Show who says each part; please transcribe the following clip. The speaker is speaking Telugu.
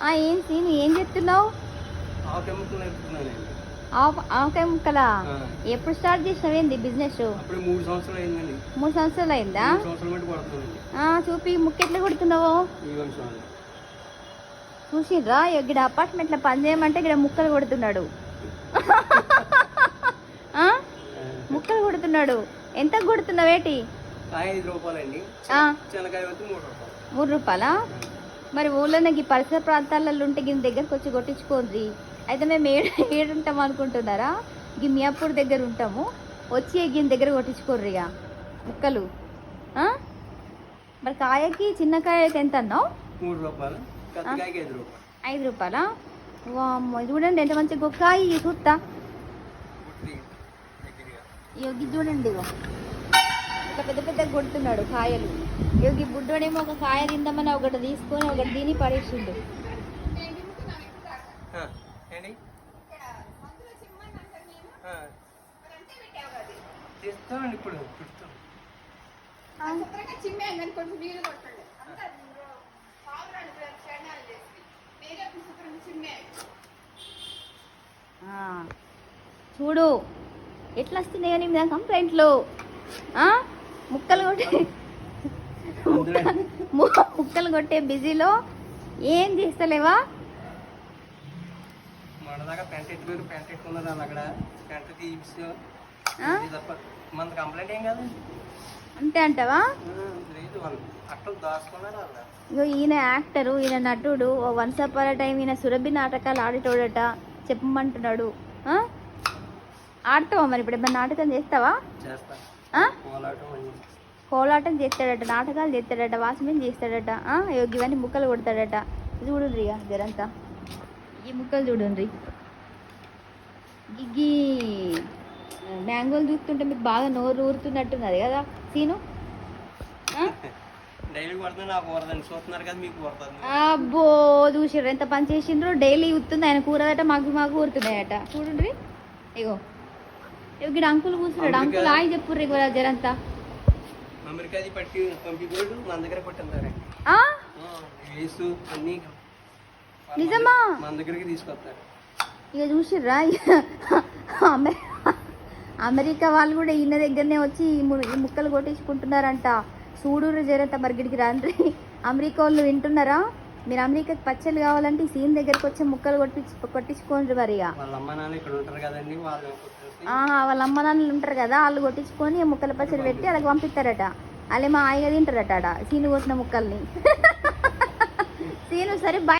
Speaker 1: ఏం సీను ఏం చెప్తున్నావు? ఆవకాయ ముక్కలా? ఎప్పుడు స్టార్ట్ చేసినావేంది బిజినెస్?
Speaker 2: 3 సంవత్సరాలు అయిందండి.
Speaker 1: 3 సంవత్సరాలు అయిందా? చూపి ముక్క ఎట్లా కొడుతున్నావు చూసిర్రా? ఇక్కడ అపార్ట్మెంట్ లో పని చేయమంటే ఇక్కడ ముక్కలు కొడుతున్నాడు. ముక్కలు కొడుతున్నాడు. ఎంత కొడుతున్నావేటి?
Speaker 2: 5 రూపాయలండి.
Speaker 1: 3 రూపాయలా? మరి ఊళ్ళో ఈ పరిసర ప్రాంతాలలో ఉంటే దీని దగ్గరకు వచ్చి కొట్టించుకోండి. అయితే మేము ఏడుంటాం అనుకుంటున్నారా? ఈ మియాపూర్ దగ్గర ఉంటాము. వచ్చి దీని దగ్గర కొట్టించుకోర్రు ఇక ముక్కలు. మరి కాయకి చిన్న కాయకి ఎంత అన్నావు?
Speaker 2: 3 రూపాయలు.
Speaker 1: 5 రూపాయలా? వామ్మో, చూడండి ఎంత మంచి కాయ చూస్తా. యోగి చూడండి ఇక పెద్ద పెద్ద కొడుతున్నాడు కాయలు. యోగి బుడ్డోడేమో ఒక కాయ తిందామని ఒకటి తీసుకొని ఒకటి తిని పడేసిండు. చూడు ఎట్లా వస్తున్నాయో నీ మీద కంప్లైంట్లు. ముక్కలు కొట్టే బిజీలో ఏం చేస్తలేవా? అంతే అంటావా? ఈయన యాక్టరు, ఈయన నటుడు. వన్స్ అపాన్ ఎ టైం ఈయన సురభి నాటకాలు ఆడేటోడట. చెప్పమంటున్నాడు. ఆడతావా మరి? ఇప్పుడు ఏమన్నా నాటకం చేస్తావా? కోలాటం చేస్తాడట, నాటకాలు చేస్తాడట, వాచ్మెన్ చేస్తాడట. ఇవన్నీ ముక్కలు కొడతాడట. చూడుండ్రి జరంతా ఈ ముక్కలు చూడుండ్రి. ఈ మ్యాంగోలు చూస్తుంటే మీకు బాగా నోరు ఊరుతున్నట్టున్నది కదా సీను? అబ్బో చూసిర్రు ఎంత పని చేసిండ్రు. డైలీ ఉత్తుంది ఆయన కూరదట, మాకు ఊరుతున్నాయట. చూడండి ఇగో ఇక్కడ అంకుల్ కూర్చున్నాడు. అంకుల్ ఆయి చెప్పుర్రు ఇగో జరంతా. నిజమా? ఇక చూసిర్రా అమెరికా వాళ్ళు కూడా ఈయన దగ్గరనే వచ్చి ఈ ముక్కలు కొట్టించుకుంటున్నారంట. చూడుర్రు జరంతా. మరి గిడికి రండి. అమెరికా వాళ్ళు వింటున్నారా? మీరు అమెరికాకి పచ్చళ్ళు కావాలంటే ఈ సీన్ దగ్గరకు వచ్చి ముక్కలు కొట్టించుకోండి. మరి వాళ్ళ అమ్మ నాన్నలు ఉంటారు కదా, వాళ్ళు కొట్టించుకొని ముక్కల పచ్చడి పెట్టి వాళ్ళకి పంపిస్తారట. వాళ్ళేమో హాయిగా తింటారట సీను కోసిన ముక్కల్ని. సీను సరే బాయ్.